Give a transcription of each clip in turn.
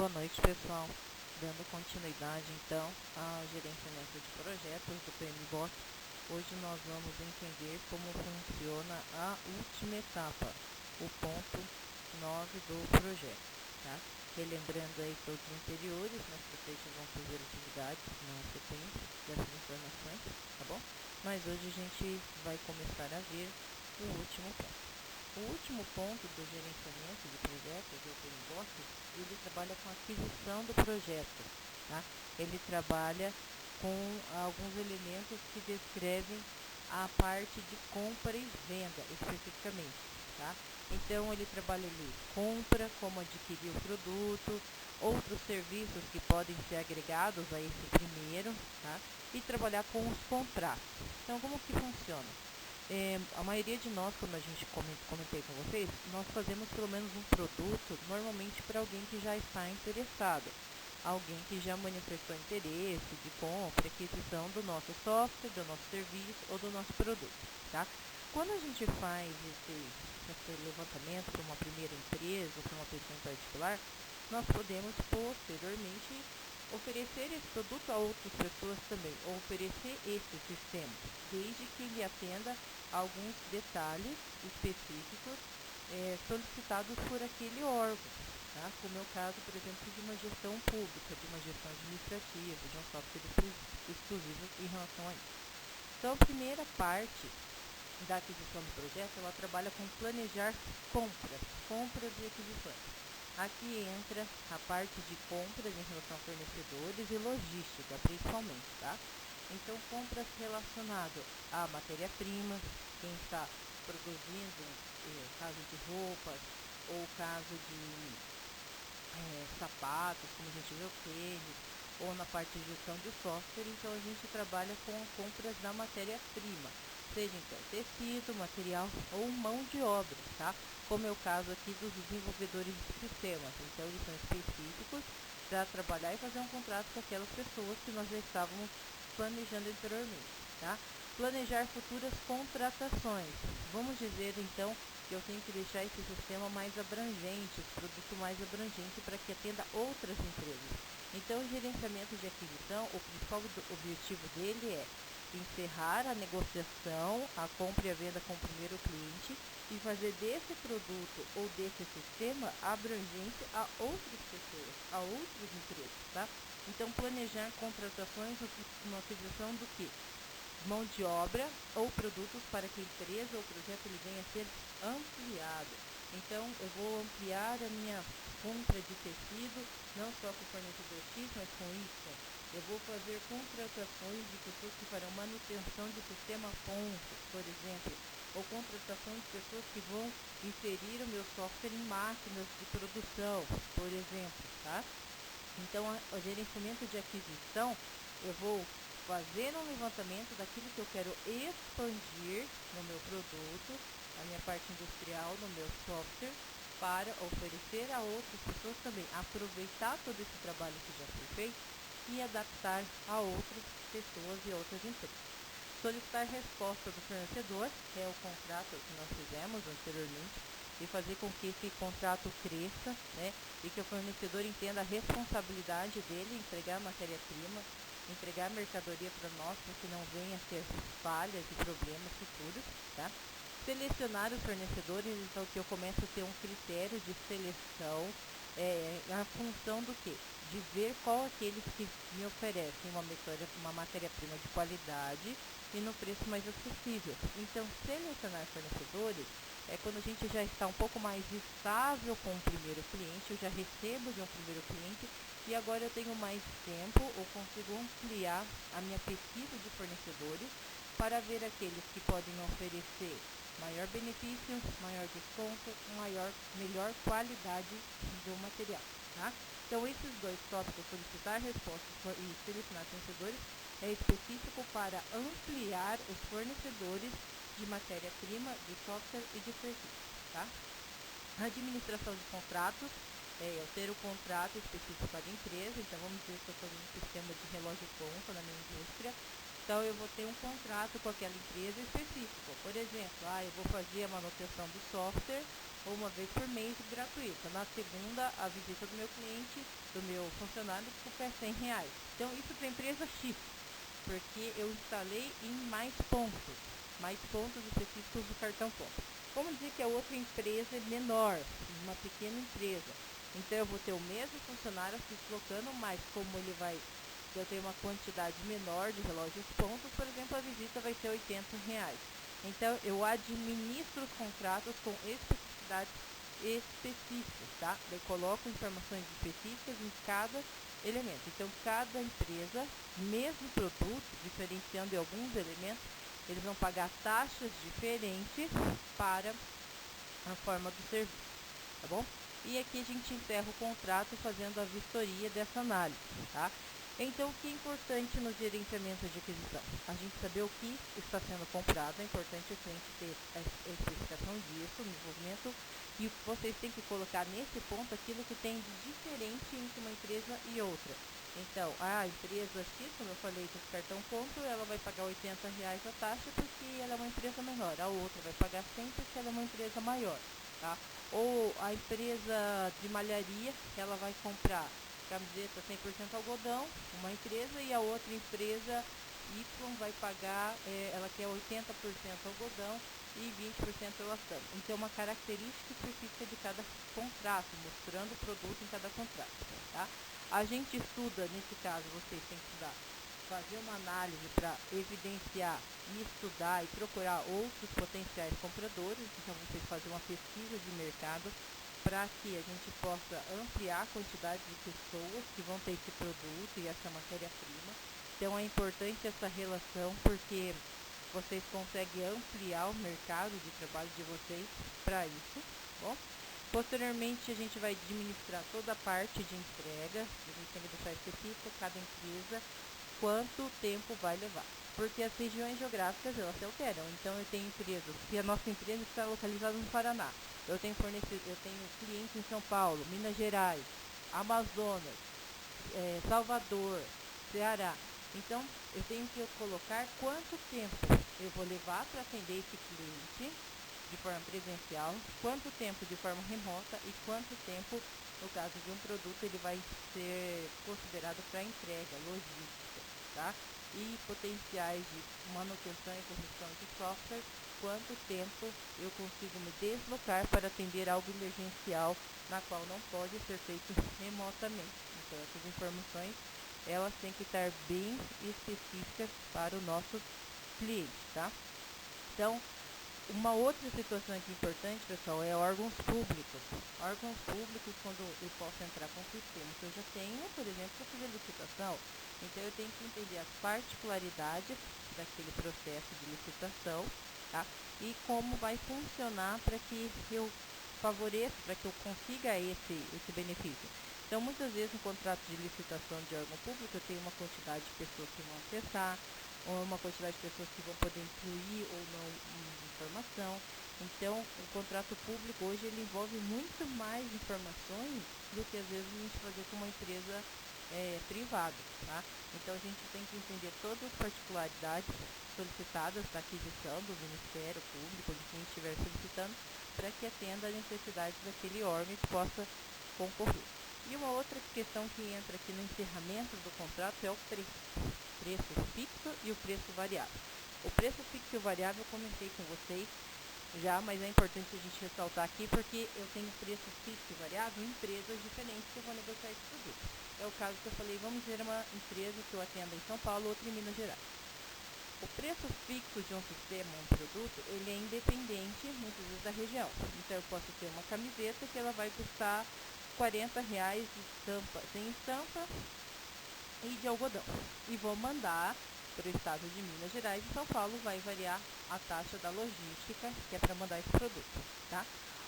Boa noite, pessoal. Dando continuidade, então, ao gerenciamento de projetos do PMBOK, hoje nós vamos entender como funciona a última etapa, o ponto 9 do projeto, tá? Relembrando aí todos os anteriores, nós vão fazer atividades na sequência dessas informações, tá bom? Mas hoje a gente vai começar a ver o último ponto. O último ponto do gerenciamento de projetos do PMBOK, ele trabalha com a aquisição do projeto, tá? Ele trabalha com alguns elementos que descrevem a parte de compra e venda, especificamente, tá? Então, ele trabalha ali compra, como adquirir o produto, outros serviços que podem ser agregados a esse primeiro, tá? E trabalhar com os contratos. Então, como que funciona? A maioria de nós, como a gente comentei com vocês, nós fazemos pelo menos um produto, normalmente para alguém que já está interessado, alguém que já manifestou interesse de compra, aquisição do nosso software, do nosso serviço ou do nosso produto, tá? Quando a gente faz esse levantamento para uma primeira empresa ou para uma pessoa em particular, nós podemos posteriormente oferecer esse produto a outras pessoas também, ou oferecer esse sistema, desde que ele atenda alguns detalhes específicos solicitados por aquele órgão, tá? Como é o caso, por exemplo, de uma gestão pública, de uma gestão administrativa, de um software exclusivo em relação a isso. Então, a primeira parte da aquisição do projeto, ela trabalha com planejar compras e aquisições. Aqui entra a parte de compras em relação a fornecedores e logística, principalmente, tá? Então, compras relacionadas à matéria-prima, quem está produzindo, caso de roupas, ou caso de sapatos, como a gente vê o tênis, ou na parte de gestão de software, então a gente trabalha com compras da matéria-prima, seja então tecido, material ou mão de obra, tá? Como é o caso aqui dos desenvolvedores de sistemas, então eles são específicos para trabalhar e fazer um contrato com aquelas pessoas que nós já estávamos planejando anteriormente, tá? Planejar futuras contratações. Vamos dizer então que eu tenho que deixar esse sistema mais abrangente, esse produto mais abrangente para que atenda outras empresas. Então, o gerenciamento de aquisição, o principal objetivo dele é encerrar a negociação, a compra e a venda com o primeiro cliente e fazer desse produto ou desse sistema abrangente a outras pessoas, a outras empresas, tá? Então, planejar contratações na aquisição do que? Mão de obra ou produtos para que a empresa ou projeto ele venha a ser ampliado. Então, eu vou ampliar a minha compra de tecido, não só com o fornecedor X, mas com Y. Eu vou fazer contratações de pessoas que farão manutenção de sistema pontos, por exemplo, ou contratação de pessoas que vão inserir o meu software em máquinas de produção, por exemplo, tá? Então, o gerenciamento de aquisição, eu vou fazer um levantamento daquilo que eu quero expandir no meu produto, na minha parte industrial, no meu software, para oferecer a outras pessoas também, aproveitar todo esse trabalho que já foi feito e adaptar a outras pessoas e outras empresas. Solicitar resposta do fornecedor, é o contrato que nós fizemos anteriormente, e fazer com que esse contrato cresça, né, e que o fornecedor entenda a responsabilidade dele em entregar matéria-prima, entregar mercadoria para nós, para que não venha a ter falhas e problemas futuros, tá? Selecionar os fornecedores, então que eu começo a ter um critério de seleção, a função do quê? De ver qual aqueles que me oferecem uma matéria-prima de qualidade e no preço mais acessível. Então, selecionar fornecedores é quando a gente já está um pouco mais estável com o primeiro cliente, eu já recebo de um primeiro cliente e agora eu tenho mais tempo ou consigo ampliar a minha pesquisa de fornecedores para ver aqueles que podem oferecer maior benefício, maior desconto, melhor qualidade do material, tá? Então, esses dois tópicos, solicitar respostas e selecionar fornecedores, é específico para ampliar os fornecedores de matéria-prima, de software e de serviço, tá? Administração de contratos, eu ter o contrato específico para a empresa, então vamos dizer que eu estou fazendo um sistema de relógio ponta na minha indústria, então eu vou ter um contrato com aquela empresa específico. Por exemplo, eu vou fazer a manutenção do software ou uma vez por mês gratuita. Na segunda, a visita do meu cliente, do meu funcionário, é R$ 100. Então, isso para a empresa X, porque eu instalei em mais pontos específicos do cartão ponto. Vamos dizer que a outra empresa é menor, uma pequena empresa. Então, eu vou ter o mesmo funcionário se deslocando, mas como eu tenho uma quantidade menor de relógios pontos, por exemplo, a visita vai ser R$ 80. Então, eu administro os contratos com especificidades específicas, tá? Eu coloco informações específicas em cada elemento. Então, cada empresa, mesmo produto, diferenciando em alguns elementos, eles vão pagar taxas diferentes para a forma do serviço, tá bom? E aqui a gente encerra o contrato fazendo a vistoria dessa análise, tá? Então, o que é importante no gerenciamento de aquisição? A gente saber o que está sendo comprado, é importante o cliente ter a especificação disso, no desenvolvimento, e vocês têm que colocar nesse ponto aquilo que tem de diferente entre uma empresa e outra. Então, a empresa X, como eu falei do cartão ponto, ela vai pagar R$ 80 a taxa porque ela é uma empresa menor. A outra vai pagar 100 porque ela é uma empresa maior, tá? Ou a empresa de malharia, ela vai comprar camiseta 100% algodão, uma empresa, e a outra empresa Y vai pagar, ela quer 80% algodão e 20% elastano. Então, uma característica específica de cada contrato, mostrando o produto em cada contrato, tá? A gente estuda, nesse caso, vocês têm que estudar, fazer uma análise para evidenciar e estudar e procurar outros potenciais compradores. Então, vocês fazem uma pesquisa de mercado para que a gente possa ampliar a quantidade de pessoas que vão ter esse produto e essa matéria-prima. Então, é importante essa relação porque vocês conseguem ampliar o mercado de trabalho de vocês para isso, tá bom? Posteriormente, a gente vai administrar toda a parte de entrega, a gente tem que deixar específico cada empresa quanto tempo vai levar, porque as regiões geográficas elas se alteram. Então, eu tenho empresas, se a nossa empresa está localizada no Paraná, eu tenho clientes em São Paulo, Minas Gerais, Amazonas, Salvador, Ceará. Então, eu tenho que colocar quanto tempo eu vou levar para atender esse cliente de forma presencial, quanto tempo de forma remota e quanto tempo, no caso de um produto, ele vai ser considerado para entrega, logística, tá? E potenciais de manutenção e correção de software, quanto tempo eu consigo me deslocar para atender algo emergencial na qual não pode ser feito remotamente. Então, essas informações, elas têm que estar bem específicas para o nosso cliente, tá? Então, uma outra situação aqui importante, pessoal, é órgãos públicos. Órgãos públicos, quando eu posso entrar com o sistema que eu já tenho, por exemplo, para fazer licitação, então eu tenho que entender as particularidades daquele processo de licitação, tá? E como vai funcionar para que eu favoreça, para que eu consiga esse benefício. Então, muitas vezes, no contrato de licitação de órgão público, eu tenho uma quantidade de pessoas que vão acessar, ou uma quantidade de pessoas que vão poder incluir ou não informação. Então, o contrato público hoje ele envolve muito mais informações do que às vezes a gente fazer com uma empresa privada, tá? Então, a gente tem que entender todas as particularidades solicitadas da aquisição do Ministério Público, de quem estiver solicitando, para que atenda a necessidade daquele órgão que possa concorrer. E uma outra questão que entra aqui no encerramento do contrato é o preço fixo e o preço variável. O preço fixo e o variável eu comentei com vocês já, mas é importante a gente ressaltar aqui porque eu tenho preço fixo e variável em empresas diferentes que eu vou negociar esse produto. É o caso que eu falei, vamos ver uma empresa que eu atendo em São Paulo, outra em Minas Gerais. O preço fixo de um sistema, um produto, ele é independente muitas vezes da região. Então eu posso ter uma camiseta que ela vai custar R$ 40 de estampa, sem estampa e de algodão. E vou mandar para o estado de Minas Gerais e São Paulo, vai variar a taxa da logística, que é para mandar esse produto, tá?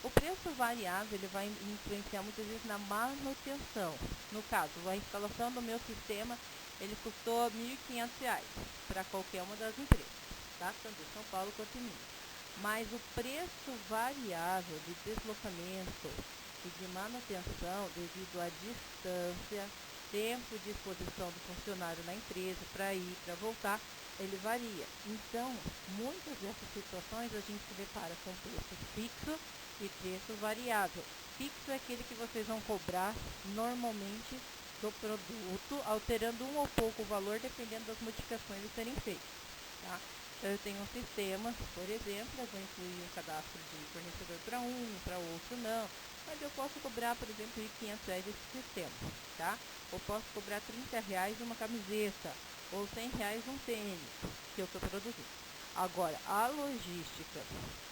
O preço variável, ele vai influenciar muitas vezes na manutenção. No caso, a instalação do meu sistema, ele custou R$ 1.500 para qualquer uma das empresas, tá? Tanto em São Paulo quanto em Minas. Mas o preço variável de deslocamento e de manutenção, devido à distância, tempo de exposição do funcionário na empresa para ir, para voltar, ele varia. Então, muitas dessas situações a gente se depara com preço fixo e preço variável. Fixo é aquele que vocês vão cobrar normalmente do produto, alterando um ou pouco o valor dependendo das modificações a serem feitas. Tá? Então, eu tenho um sistema, por exemplo, eu vou incluir um cadastro de fornecedor para um, para outro não, mas eu posso cobrar, por exemplo, R$1.500 esse sistema, tá? Ou posso cobrar R$30 uma camiseta, ou R$100 um tênis que eu estou produzindo. Agora, a logística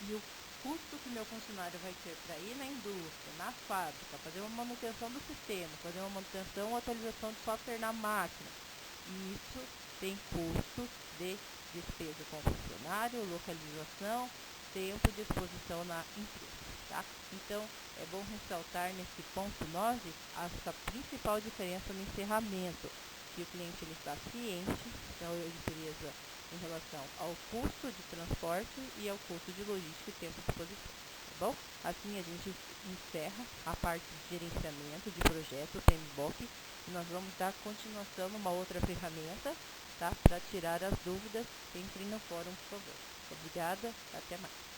e o custo que meu funcionário vai ter para ir na indústria, na fábrica, fazer uma manutenção do sistema, fazer uma manutenção ou atualização de software na máquina, isso tem custo de despesa com funcionário, localização, tempo de exposição na empresa. Tá? Então, é bom ressaltar nesse ponto 9 essa principal diferença no encerramento, que o cliente ele está ciente da empresa em relação ao custo de transporte e ao custo de logística e tempo de exposição. Tá bom? Assim a gente encerra a parte de gerenciamento de projeto, o PMBOK, e nós vamos dar continuação numa outra ferramenta, tá? Para tirar as dúvidas, entrem no fórum, por favor. Obrigada, até mais.